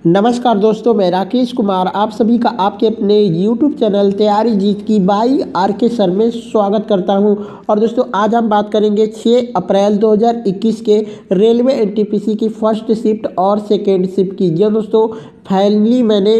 नमस्कार दोस्तों, मैं राकेश कुमार आप सभी का आपके अपने YouTube चैनल तैयारी जीत की बाई RK सर में स्वागत करता हूं। और दोस्तों आज हम बात करेंगे 6 अप्रैल 2021 के रेलवे NTPC की फर्स्ट शिफ्ट और सेकेंड शिफ्ट की। जी दोस्तों, फाइनली मैंने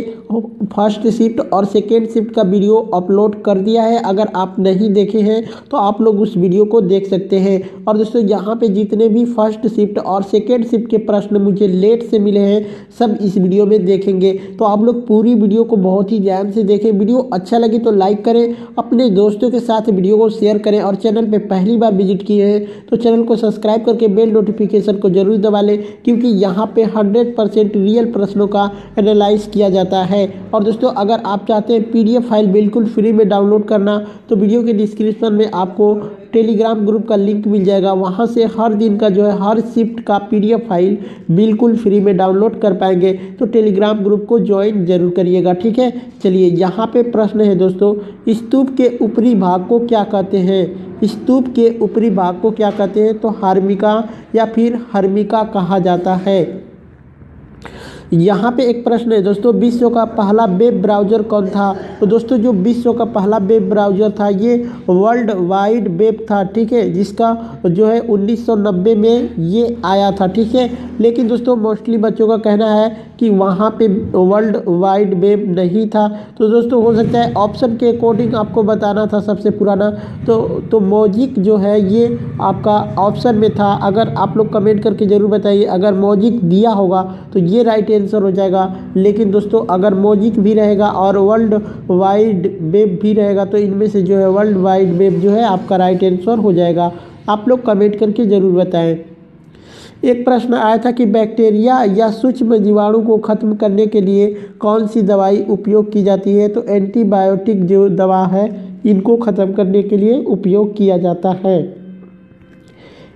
फर्स्ट शिफ्ट और सेकेंड शिफ्ट का वीडियो अपलोड कर दिया है। अगर आप नहीं देखे हैं तो आप लोग उस वीडियो को देख सकते हैं। और दोस्तों यहाँ पे जितने भी फर्स्ट शिफ्ट और सेकेंड शिफ्ट के प्रश्न मुझे लेट से मिले हैं सब इस वीडियो में देखेंगे। तो आप लोग पूरी वीडियो को बहुत ही ध्यान से देखें। वीडियो अच्छा लगे तो लाइक करें, अपने दोस्तों के साथ वीडियो को शेयर करें और चैनल पे पहली बार विजिट किए हैं तो चैनल को सब्सक्राइब करके बेल नोटिफिकेशन को जरूर दबा लें, क्योंकि यहाँ पे 100% रियल प्रश्नों का एनालाइज किया जाता है। और दोस्तों अगर आप चाहते हैं PDF फाइल बिल्कुल फ्री में डाउनलोड करना तो वीडियो के डिस्क्रिप्शन में आपको टेलीग्राम ग्रुप का लिंक मिल जाएगा। वहाँ से हर दिन का जो है हर शिफ्ट का PDF फाइल बिल्कुल फ्री में डाउनलोड कर पाएंगे। तो टेलीग्राम ग्रुप को ज्वाइन जरूर करिएगा, ठीक है। चलिए यहाँ पे प्रश्न है दोस्तों, स्तूप के ऊपरी भाग को क्या कहते हैं? स्तूप के ऊपरी भाग को क्या कहते हैं? तो हर्मिका या फिर हर्मिका कहा जाता है। यहाँ पे एक प्रश्न है दोस्तों, विश्व का पहला वेब ब्राउज़र कौन था? तो दोस्तों जो विश्व का पहला वेब ब्राउज़र था ये वर्ल्ड वाइड वेब था, ठीक है, जिसका जो है 1990 में ये आया था, ठीक है। लेकिन दोस्तों मोस्टली बच्चों का कहना है कि वहाँ पे वर्ल्ड वाइड वेब नहीं था। तो दोस्तों हो सकता है ऑप्शन के अकॉर्डिंग आपको बताना था सबसे पुराना, तो मोजिक जो है ये आपका ऑप्शन में था। अगर आप लोग कमेंट करके ज़रूर बताइए, अगर मोजिक दिया होगा तो ये राइट आंसर हो जाएगा। लेकिन दोस्तों अगर मोजिक भी रहेगा और वर्ल्ड वाइड वेब भी रहेगा तो इनमें से जो है वर्ल्ड वाइड वेब जो है आपका राइट आंसर हो जाएगा। आप लोग कमेंट करके ज़रूर बताएं। एक प्रश्न आया था कि बैक्टीरिया या सूक्ष्म जीवाणु को खत्म करने के लिए कौन सी दवाई उपयोग की जाती है? तो एंटीबायोटिक जो दवा है इनको ख़त्म करने के लिए उपयोग किया जाता है।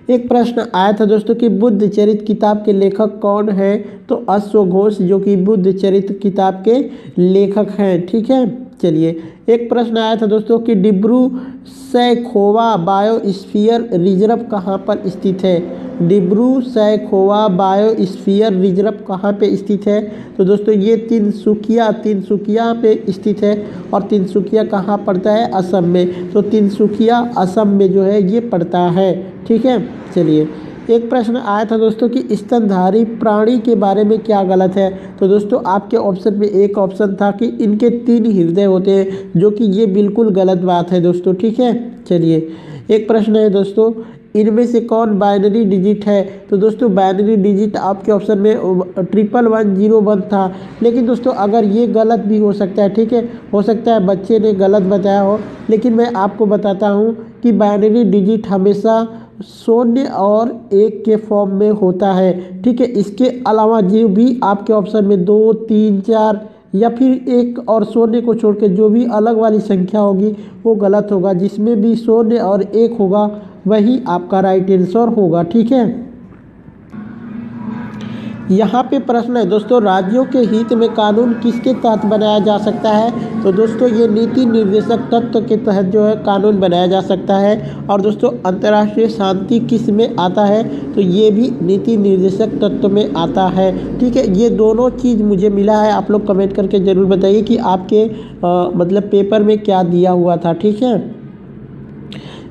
एक प्रश्न आया था दोस्तों कि बुद्ध चरित्र किताब के लेखक कौन है? तो अश्वघोष जो कि बुद्ध चरित्र किताब के लेखक हैं, ठीक है। चलिए एक प्रश्न आया था दोस्तों कि डिब्रू सैखोवा बायोस्फीयर रिजर्व कहाँ पर स्थित है? डिब्रू सैखोवा बायोस्फीयर रिजर्व कहाँ पे स्थित है? तो दोस्तों ये तिनसुकिया पे स्थित है। और तिनसुकिया कहाँ पड़ता है? असम में। तो तिनसुकिया असम में जो है ये पड़ता है, ठीक है। चलिए एक प्रश्न आया था दोस्तों कि स्तनधारी प्राणी के बारे में क्या गलत है? तो दोस्तों आपके ऑप्शन में एक ऑप्शन था कि इनके 3 हृदय होते हैं, जो कि ये बिल्कुल गलत बात है दोस्तों, ठीक है। चलिए एक प्रश्न है दोस्तों, इनमें से कौन बाइनरी डिजिट है? तो दोस्तों बाइनरी डिजिट आपके ऑप्शन में 1101 था। लेकिन दोस्तों अगर ये गलत भी हो सकता है, ठीक है, हो सकता है बच्चे ने गलत बताया हो, लेकिन मैं आपको बताता हूँ कि बाइनरी डिजिट हमेशा 0 और 1 के फॉर्म में होता है, ठीक है। इसके अलावा जो भी आपके ऑप्शन में 2, 3, 4 या फिर 1 और 0 को छोड़ के जो भी अलग वाली संख्या होगी वो गलत होगा। जिसमें भी 0 और 1 होगा वही आपका राइट आंसर होगा, ठीक है। यहाँ पे प्रश्न है दोस्तों, राज्यों के हित में कानून किसके तहत बनाया जा सकता है? तो दोस्तों ये नीति निर्देशक तत्व के तहत जो है कानून बनाया जा सकता है। और दोस्तों अंतर्राष्ट्रीय शांति किस में आता है? तो ये भी नीति निर्देशक तत्व में आता है, ठीक है। ये दोनों चीज़ मुझे मिला है। आप लोग कमेंट करके ज़रूर बताइए कि आपके मतलब पेपर में क्या दिया हुआ था, ठीक है।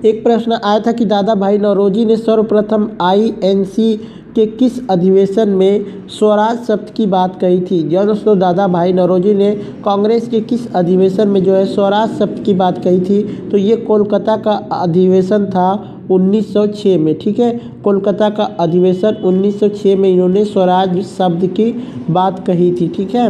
एक प्रश्न आया था कि दादा भाई नौरोजी ने सर्वप्रथम INC के किस अधिवेशन में स्वराज शब्द की बात कही थी? जब दोस्तों दादा भाई नौरोजी ने कांग्रेस के किस अधिवेशन में जो है स्वराज शब्द की बात कही थी? तो ये कोलकाता का अधिवेशन था 1906 में, ठीक है। कोलकाता का अधिवेशन 1906 में इन्होंने स्वराज शब्द की बात कही थी, ठीक है।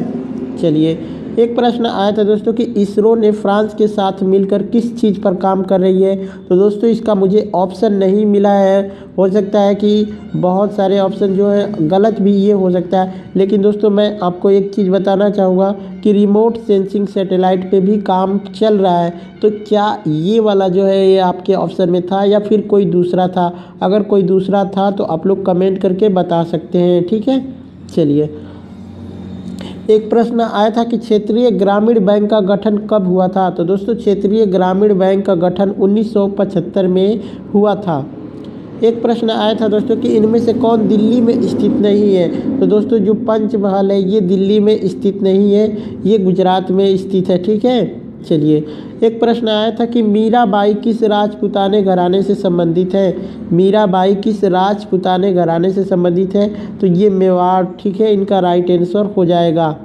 चलिए एक प्रश्न आया था दोस्तों कि इसरो ने फ्रांस के साथ मिलकर किस चीज़ पर काम कर रही है? तो दोस्तों इसका मुझे ऑप्शन नहीं मिला है। हो सकता है कि बहुत सारे ऑप्शन जो है गलत भी ये हो सकता है। लेकिन दोस्तों मैं आपको एक चीज़ बताना चाहूँगा कि रिमोट सेंसिंग सैटेलाइट पे भी काम चल रहा है। तो क्या ये वाला जो है ये आपके ऑप्शन में था या फिर कोई दूसरा था? अगर कोई दूसरा था तो आप लोग कमेंट करके बता सकते हैं, ठीक है। चलिए एक प्रश्न आया था कि क्षेत्रीय ग्रामीण बैंक का गठन कब हुआ था? तो दोस्तों क्षेत्रीय ग्रामीण बैंक का गठन 1975 में हुआ था। एक प्रश्न आया था दोस्तों कि इनमें से कौन दिल्ली में स्थित नहीं है। तो दोस्तों जो पंचमहल है ये दिल्ली में स्थित नहीं है, ये गुजरात में स्थित है। ठीक है, चलिए। एक प्रश्न आया था कि मीराबाई किस राजपूताने घराने से संबंधित है। मीराबाई किस राजपूताने घराने से संबंधित है। तो ये मेवाड़। ठीक है, इनका राइट आंसर हो जाएगा।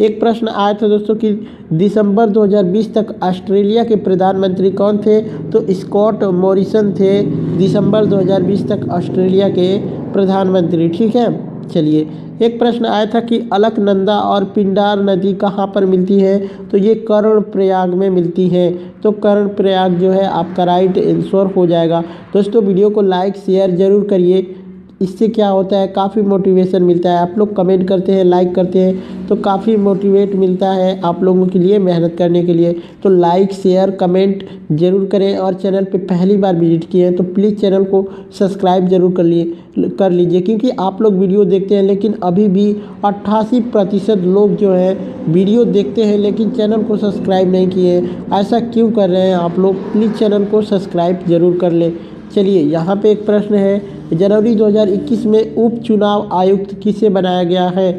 एक प्रश्न आया था दोस्तों कि दिसंबर 2020 तक ऑस्ट्रेलिया के प्रधानमंत्री कौन थे। तो स्कॉट मॉरिसन थे दिसंबर 2020 तक ऑस्ट्रेलिया के प्रधानमंत्री। ठीक है, चलिए। एक प्रश्न आया था कि अलकनंदा और पिंडार नदी कहाँ पर मिलती है। तो ये कर्णप्रयाग में मिलती है। तो कर्णप्रयाग जो है आपका राइट आंसर हो जाएगा। दोस्तों वीडियो को लाइक शेयर ज़रूर करिए, इससे क्या होता है काफ़ी मोटिवेशन मिलता है। आप लोग कमेंट करते हैं, लाइक करते हैं तो काफ़ी मोटिवेट मिलता है आप लोगों के लिए मेहनत करने के लिए। तो लाइक शेयर कमेंट ज़रूर करें, और चैनल पे पहली बार विजिट किए हैं तो प्लीज़ चैनल को सब्सक्राइब ज़रूर कर लीजिए, क्योंकि आप लोग वीडियो देखते हैं लेकिन अभी भी 88% लोग जो हैं वीडियो देखते हैं लेकिन चैनल को सब्सक्राइब नहीं किए। ऐसा क्यों कर रहे हैं आप लोग? प्लीज़ चैनल को सब्सक्राइब ज़रूर कर लें। चलिए, यहाँ पे एक प्रश्न है, जनवरी 2021 में उपचुनाव आयुक्त किसे बनाया गया है।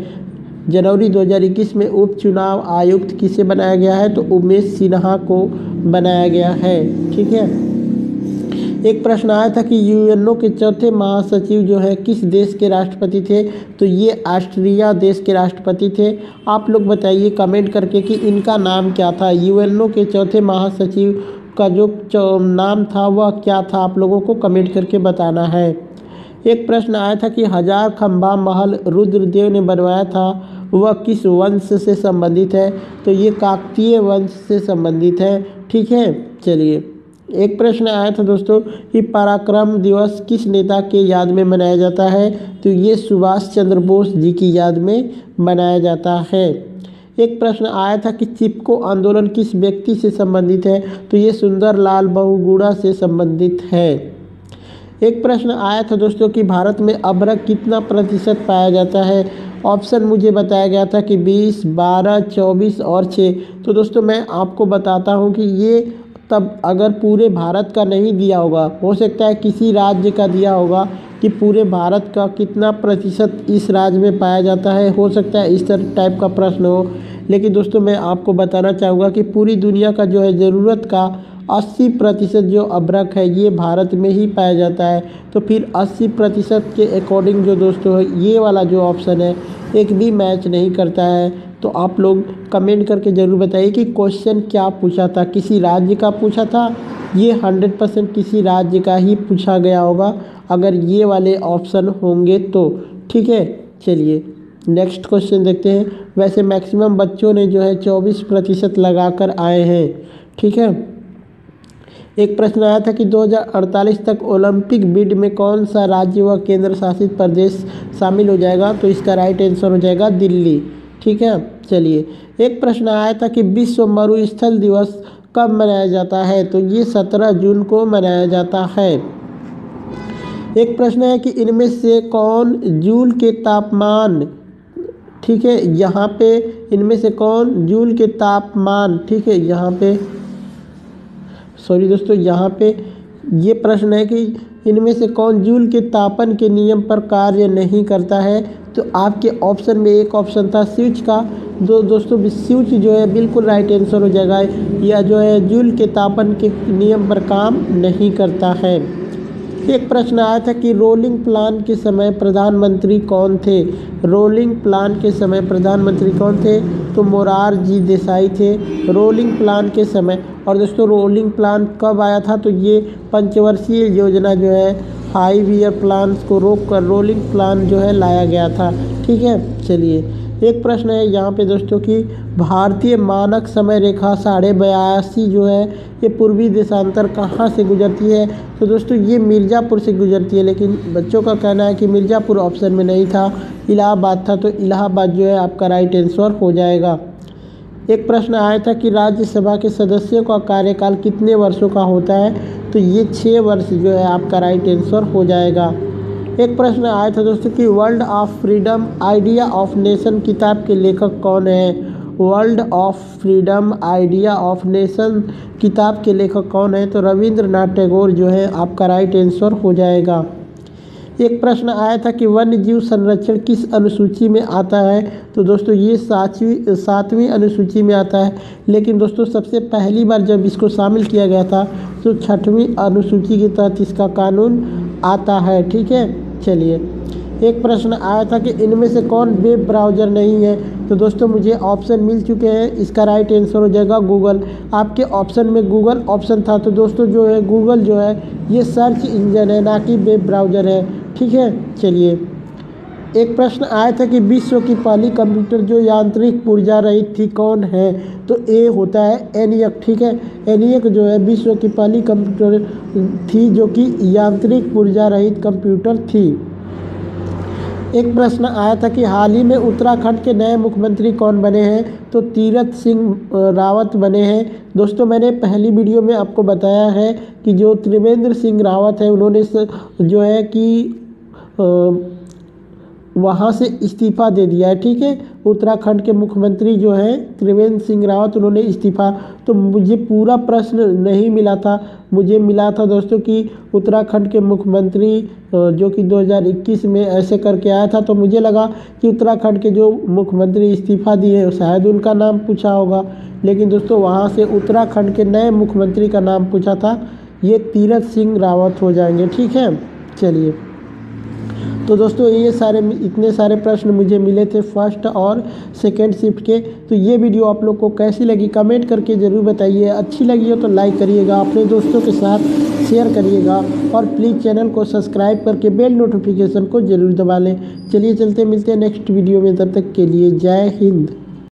जनवरी 2021 में उपचुनाव आयुक्त किसे बनाया गया है। तो उमेश सिन्हा को बनाया गया है। ठीक है। एक प्रश्न आया था कि यूएनओ के चौथे महासचिव जो है किस देश के राष्ट्रपति थे। तो ये ऑस्ट्रिया देश के राष्ट्रपति थे। आप लोग बताइए कमेंट करके कि इनका नाम क्या था। यूएनओ के चौथे महासचिव का जो नाम था वह क्या था, आप लोगों को कमेंट करके बताना है। एक प्रश्न आया था कि हजार खंबा महल रुद्रदेव ने बनवाया था, वह किस वंश से संबंधित है। तो ये काकतीय वंश से संबंधित है। ठीक है, चलिए। एक प्रश्न आया था दोस्तों कि पराक्रम दिवस किस नेता के याद में मनाया जाता है। तो ये सुभाष चंद्र बोस जी की याद में मनाया जाता है। एक प्रश्न आया था कि चिपको आंदोलन किस व्यक्ति से संबंधित है। तो ये सुंदरलाल बहुगुणा से संबंधित है। एक प्रश्न आया था दोस्तों कि भारत में अभ्रक कितना प्रतिशत पाया जाता है। ऑप्शन मुझे बताया गया था कि 20, 12, 24 और 6। तो दोस्तों मैं आपको बताता हूं कि ये तब अगर पूरे भारत का नहीं दिया होगा, हो सकता है किसी राज्य का दिया होगा कि पूरे भारत का कितना प्रतिशत इस राज्य में पाया जाता है, हो सकता है इस तरह टाइप का प्रश्न हो। लेकिन दोस्तों मैं आपको बताना चाहूँगा कि पूरी दुनिया का जो है ज़रूरत का 80% जो अभ्रक है ये भारत में ही पाया जाता है। तो फिर 80% के अकॉर्डिंग जो दोस्तों है ये वाला जो ऑप्शन है एक भी मैच नहीं करता है। तो आप लोग कमेंट करके ज़रूर बताइए कि क्वेश्चन क्या पूछा था, किसी राज्य का पूछा था। ये 100% किसी राज्य का ही पूछा गया होगा अगर ये वाले ऑप्शन होंगे तो। ठीक है, चलिए नेक्स्ट क्वेश्चन देखते हैं। वैसे मैक्सिमम बच्चों ने जो है 24% लगा कर आए हैं। ठीक है। एक प्रश्न आया था कि 2048 तक ओलंपिक बिड में कौन सा राज्य व केंद्र शासित प्रदेश शामिल हो जाएगा। तो इसका राइट आंसर हो जाएगा दिल्ली। ठीक है, चलिए। एक प्रश्न आया था कि विश्व मरुस्थल दिवस कब मनाया जाता है। तो ये 17 जून को मनाया जाता है। एक प्रश्न है कि इनमें से कौन जूल के तापमान, ठीक है, यहाँ पे इनमें से कौन जूल के तापमान, ठीक है, यहाँ पे सॉरी दोस्तों, यहाँ पे ये प्रश्न है कि इनमें से कौन जूल के तापन के नियम पर कार्य नहीं करता है। तो आपके ऑप्शन में एक ऑप्शन था स्विच का। दोस्तों स्विच जो है बिल्कुल राइट आंसर हो जाएगा, या जो है जूल के तापन के नियम पर काम नहीं करता है। एक प्रश्न आया था कि रोलिंग प्लान के समय प्रधानमंत्री कौन थे। रोलिंग प्लान के समय प्रधानमंत्री कौन थे। तो मोरारजी देसाई थे रोलिंग प्लान के समय। और दोस्तों रोलिंग प्लान कब आया था। तो ये पंचवर्षीय योजना जो है 5 ईयर प्लान को रोक कर रोलिंग प्लान जो है लाया गया था। ठीक है, चलिए। एक प्रश्न है यहाँ पे दोस्तों कि भारतीय मानक समय रेखा 82.5 जो है ये पूर्वी देशांतर कहाँ से गुजरती है। तो दोस्तों ये मिर्ज़ापुर से गुजरती है, लेकिन बच्चों का कहना है कि मिर्ज़ापुर ऑप्शन में नहीं था, इलाहाबाद था। तो इलाहाबाद जो है आपका राइट आंसर हो जाएगा। एक प्रश्न आया था कि राज्यसभा के सदस्यों का कार्यकाल कितने वर्षों का होता है। तो ये 6 वर्ष जो है आपका राइट आंसर हो जाएगा। एक प्रश्न आया था दोस्तों कि world of freedom idea of nation किताब के लेखक कौन है। World of freedom idea of nation किताब के लेखक कौन है? तो रविंद्रनाथ टैगोर जो है आपका राइट आंसर हो जाएगा। एक प्रश्न आया था कि वन्य जीव संरक्षण किस अनुसूची में आता है? तो दोस्तों ये सातवीं अनुसूची में आता है, लेकिन दोस्तों सबसे पहली बार जब इसको शामिल किया गया था तो 6वीं अनुसूची के तहत इसका कानून आता है। ठीक है, चलिए। एक प्रश्न आया था कि इनमें से कौन वेब ब्राउज़र नहीं है? तो दोस्तों मुझे ऑप्शन मिल चुके हैं, इसका राइट आंसर हो जाएगा गूगल। आपके ऑप्शन में गूगल ऑप्शन था, तो दोस्तों जो है गूगल जो है ये सर्च इंजन है, ना कि वेब ब्राउज़र है। ठीक है, चलिए। एक प्रश्न आया था कि विश्व की पहली कंप्यूटर जो यांत्रिक पुर्जा रहित थी कौन है? तो ए होता है एनियक। ठीक है, एनियक जो है विश्व की पहली कंप्यूटर थी जो कि यांत्रिक पुर्जा रहित कंप्यूटर थी। एक प्रश्न आया था कि हाल ही में उत्तराखंड के नए मुख्यमंत्री कौन बने हैं? तो तीरथ सिंह रावत बने हैं। दोस्तों मैंने पहली वीडियो में आपको बताया है कि जो त्रिवेंद्र सिंह रावत है उन्होंने जो है कि वहाँ से इस्तीफ़ा दे दिया है। ठीक है, उत्तराखंड के मुख्यमंत्री जो हैं त्रिवेंद्र सिंह रावत उन्होंने इस्तीफ़ा, तो मुझे पूरा प्रश्न नहीं मिला था, मुझे मिला था दोस्तों कि उत्तराखंड के मुख्यमंत्री जो कि 2021 में ऐसे करके आया था, तो मुझे लगा कि उत्तराखंड के जो मुख्यमंत्री इस्तीफ़ा दिए शायद उनका नाम पूछा होगा, लेकिन दोस्तों वहाँ से उत्तराखंड के नए मुख्यमंत्री का नाम पूछा था, ये तीरथ सिंह रावत हो जाएंगे। ठीक है, चलिए। तो दोस्तों ये इतने सारे प्रश्न मुझे मिले थे फर्स्ट और सेकंड शिफ्ट के। तो ये वीडियो आप लोग को कैसी लगी कमेंट करके ज़रूर बताइए। अच्छी लगी हो तो लाइक करिएगा, अपने दोस्तों के साथ शेयर करिएगा और प्लीज़ चैनल को सब्सक्राइब करके बेल नोटिफिकेशन को ज़रूर दबा लें। चलिए चलते मिलते हैं नेक्स्ट वीडियो में, तब तक के लिए जय हिंद।